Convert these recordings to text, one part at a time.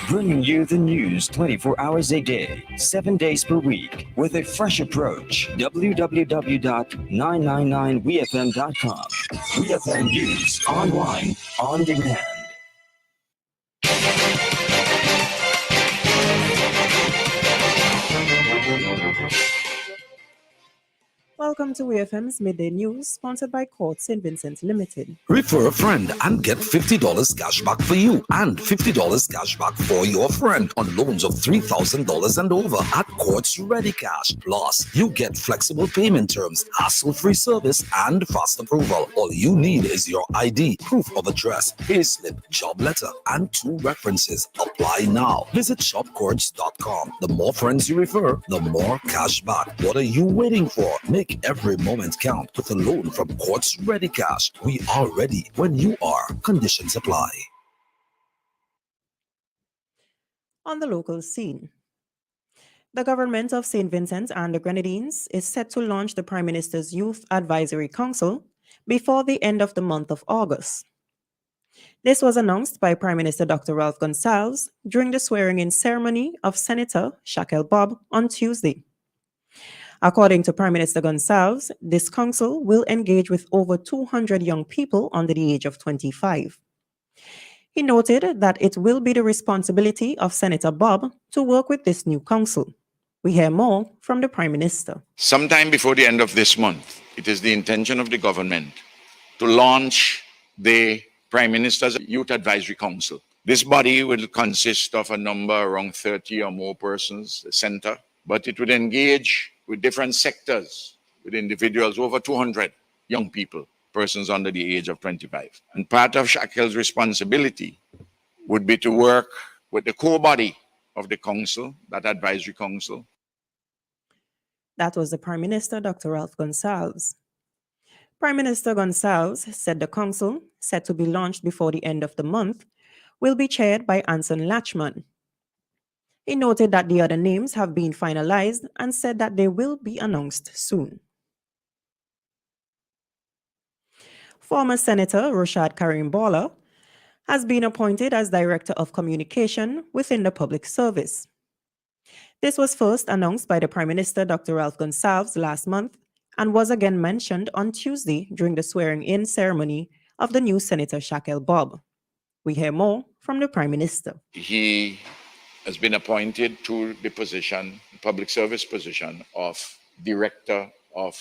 bringing you the news 24 hours a day, 7 days per week, with a fresh approach. www.999wefm.com. WeFM News, online, on demand. Welcome to WEFM's Midday News, sponsored by Klein St. Vincent Limited. Refer a friend and get $50 cash back for you and $50 cash back for your friend on loans of $3,000 and over at Quartz Ready Cash. Plus, you get flexible payment terms, hassle-free service, and fast approval. All you need is your ID, proof of address, payslip, job letter, and 2 references. Apply now. Visit shopquartz.com. The more friends you refer, the more cash back. What are you waiting for? Make every moment count with a loan from Quartz Ready Cash. We are ready when you are. Conditions apply. On the local scene, the government of St. Vincent and the Grenadines is set to launch the Prime Minister's Youth Advisory Council before the end of the month of August. This was announced by Prime Minister Dr. Ralph Gonsalves during the swearing-in ceremony of Senator Shaquille Bob on Tuesday. According to Prime Minister Gonsalves, this council will engage with over 200 young people under the age of 25. He noted that it will be the responsibility of Senator Bob to work with this new council. We hear more from the Prime Minister. Sometime before the end of this month, it is the intention of the government to launch the Prime Minister's Youth Advisory Council. This body will consist of a number around 30 or more persons, the center, but it would engage with different sectors, with individuals, over 200 young people, persons under the age of 25. And part of Shaquille's responsibility would be to work with the core body of the council, that advisory council. That was the Prime Minister, Dr. Ralph Gonsalves. Prime Minister Gonsalves said the council, set to be launched before the end of the month, will be chaired by Anson Latchman. He noted that the other names have been finalized and said that they will be announced soon. Former Senator Rashad Karim-Balla has been appointed as Director of Communication within the Public Service. This was first announced by the Prime Minister, Dr. Ralph Gonsalves, last month and was again mentioned on Tuesday during the swearing-in ceremony of the new Senator Shaquille Bob. We hear more from the Prime Minister. He has been appointed to the position, public service position of Director of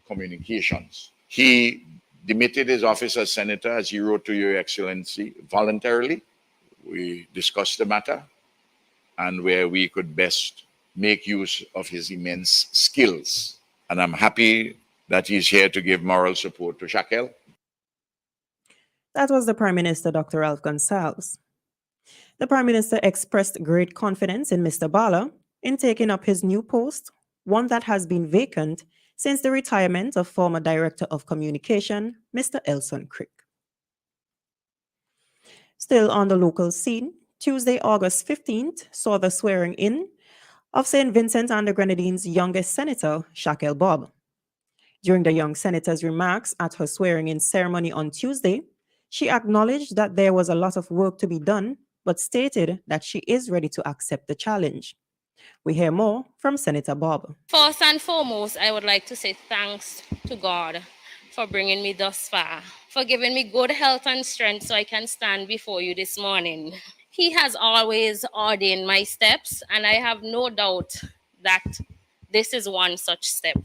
Communications. He demitted his office as Senator, as he wrote to Your Excellency, voluntarily. We discussed the matter and where we could best make use of his immense skills. And I'm happy that he's here to give moral support to Shaquille. That was the Prime Minister, Dr. Ralph Gonsalves. The Prime Minister expressed great confidence in Mr. Balla in taking up his new post, one that has been vacant since the retirement of former Director of Communication, Mr. Elson Crick. Still on the local scene, Tuesday, August 15th, saw the swearing-in of St. Vincent and the Grenadines' youngest senator, Shaquille Bob. During the young senator's remarks at her swearing-in ceremony on Tuesday, she acknowledged that there was a lot of work to be done, but stated that she is ready to accept the challenge. We hear more from Senator Bob. First and foremost, I would like to say thanks to God for bringing me thus far, for giving me good health and strength so I can stand before you this morning. He has always ordained my steps, and I have no doubt that this is one such step.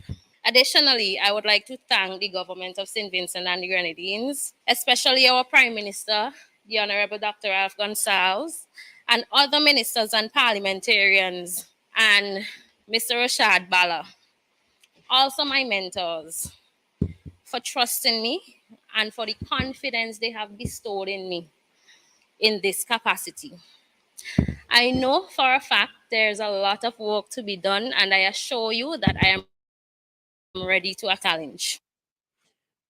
Additionally, I would like to thank the government of St. Vincent and the Grenadines, especially our Prime Minister, the Honorable Dr. Ralph Gonsalves, and other ministers and parliamentarians, and Mr. Rashad Balla. Also my mentors, for trusting me and for the confidence they have bestowed in me in this capacity. I know for a fact there's a lot of work to be done, and I assure you that I am ready to a challenge.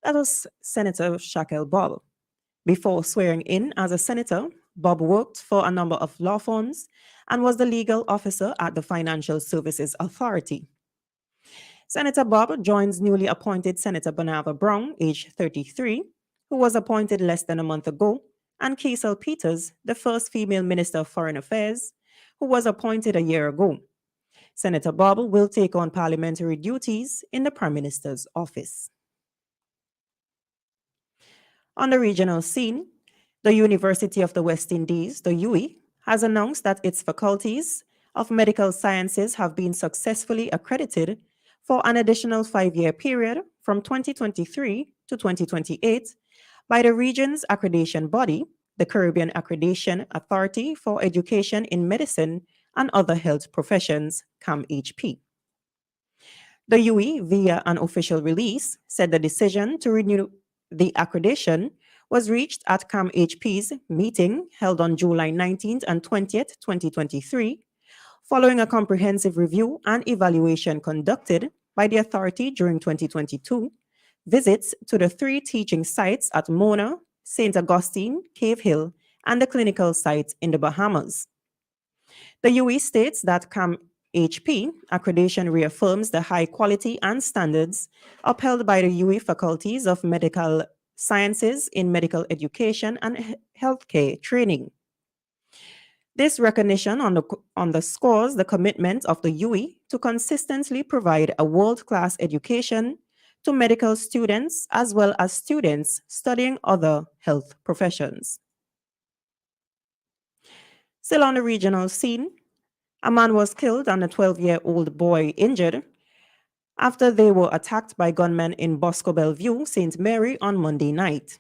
That was Senator Shaquille Bob. Before swearing in as a senator, Bob worked for a number of law firms and was the legal officer at the Financial Services Authority. Senator Bob joins newly appointed Senator Barnava Brown, age 33, who was appointed less than a month ago and Kiesel Peters, the first female Minister of Foreign Affairs, who was appointed a year ago. Senator Barber will take on parliamentary duties in the Prime Minister's office. On the regional scene, the University of the West Indies, the UWI, has announced that its faculties of medical sciences have been successfully accredited for an additional 5-year period from 2023 to 2028 by the region's accreditation body, the Caribbean Accreditation Authority for Education in Medicine and Other Health Professions, CAMHP. The UWI, via an official release, said the decision to renew the accreditation was reached at CAMHP's meeting held on July 19th and 20th, 2023, following a comprehensive review and evaluation conducted by the authority during 2022, visits to the 3 teaching sites at Mona, St. Augustine, Cave Hill, and the clinical site in the Bahamas. The UWI states that CAMHP accreditation reaffirms the high quality and standards upheld by the UWI faculties of medical sciences in medical education and healthcare training. This recognition underscores the commitment of the UWI to consistently provide a world-class education to medical students as well as students studying other health professions. Still on the regional scene, a man was killed and a 12-year-old boy injured after they were attacked by gunmen in Bosco Bellevue, St. Mary on Monday night.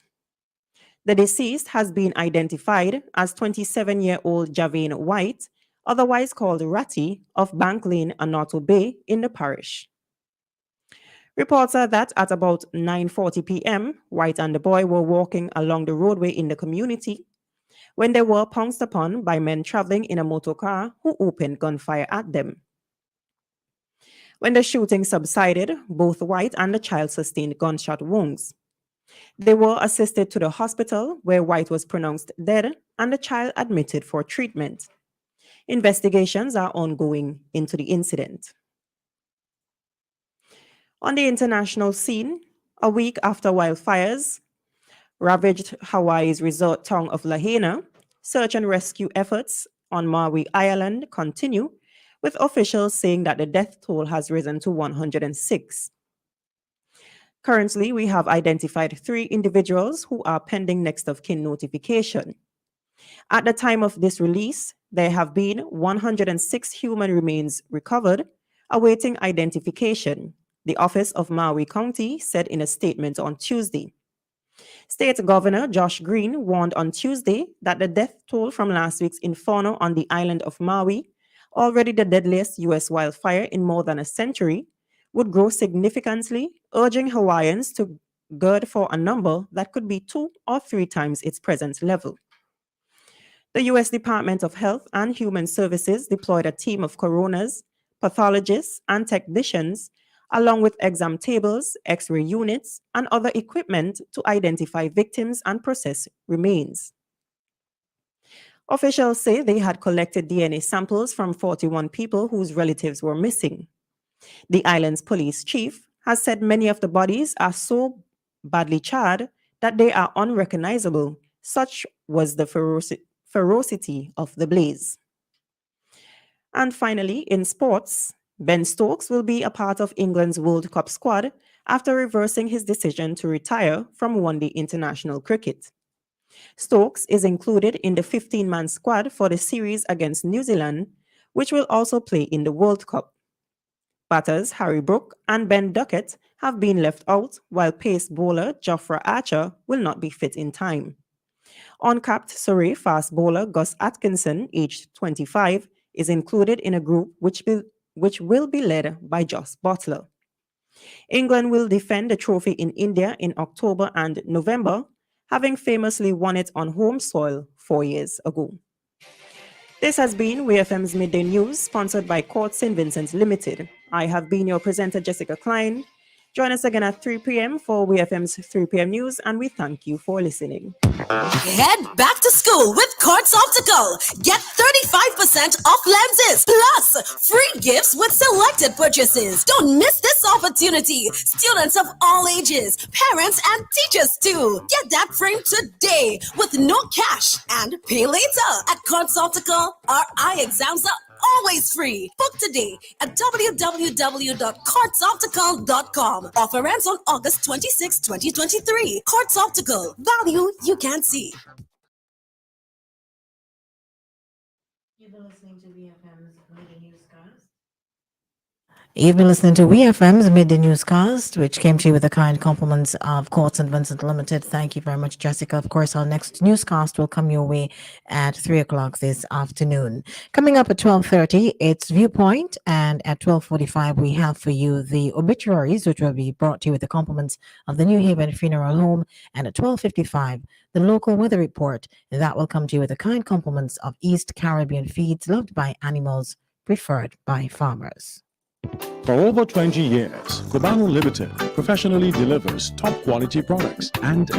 The deceased has been identified as 27-year-old Javane White, otherwise called Ratty, of Bank Lane, Anoto Bay in the parish. Reports are that at about 9:40 p.m., White and the boy were walking along the roadway in the community when they were pounced upon by men traveling in a motor car who opened gunfire at them. When the shooting subsided, both White and the child sustained gunshot wounds. They were assisted to the hospital where White was pronounced dead and the child admitted for treatment. Investigations are ongoing into the incident. On the international scene, a week after wildfires ravaged Hawaii's resort town of Lahaina, search and rescue efforts on Maui Island continue, with officials saying that the death toll has risen to 106. Currently, we have identified 3 individuals who are pending next of kin notification. At the time of this release, there have been 106 human remains recovered, awaiting identification, the Office of Maui County said in a statement on Tuesday. State Governor Josh Green warned on Tuesday that the death toll from last week's inferno on the island of Maui, already the deadliest U.S. wildfire in more than a century, would grow significantly, urging Hawaiians to gird for a number that could be 2 or 3 times its present level. The U.S. Department of Health and Human Services deployed a team of coroners, pathologists, and technicians, along with exam tables, X-ray units, and other equipment to identify victims and process remains. Officials say they had collected DNA samples from 41 people whose relatives were missing. The island's police chief has said many of the bodies are so badly charred that they are unrecognizable. Such was the ferocity of the blaze. And finally, in sports, Ben Stokes will be a part of England's World Cup squad after reversing his decision to retire from one-day international cricket. Stokes is included in the 15-man squad for the series against New Zealand, which will also play in the World Cup. Batters Harry Brook and Ben Duckett have been left out, while pace bowler Jofra Archer will not be fit in time. Uncapped Surrey fast bowler Gus Atkinson, aged 25, is included in a group which will be led by Joss Butler. England will defend the trophy in India in October and November, having famously won it on home soil 4 years ago. This has been WEFM's Midday News, sponsored by Court St. Vincent Limited. I have been your presenter, Jessica Klein. Join us again at 3 p.m. for WEFM's 3 p.m. news, and we thank you for listening. Head back to school with Quartz Optical. Get 35% off lenses plus free gifts with selected purchases. Don't miss this opportunity. Students of all ages, parents and teachers too. Get that frame today with no cash and pay later. At Quartz Optical, our eye exams are always free. Book today at www.quartzoptical.com. Offer ends on August 26, 2023. Quartz Optical. Value you can see. You've been listening to WEFM's Midday Newscast. You've been listening to WEFM's Midday Newscast, which came to you with the kind compliments of Court St. Vincent Limited. Thank you very much, Jessica. Of course, our next newscast will come your way at 3 o'clock this afternoon. Coming up at 12:30, it's Viewpoint, and at 12:45, we have for you the obituaries, which will be brought to you with the compliments of the New Haven Funeral Home, and at 12:55, the local weather report. That will come to you with the kind compliments of East Caribbean Feeds, loved by animals, preferred by farmers. For over 20 years, Cubano Limited professionally delivers top quality products and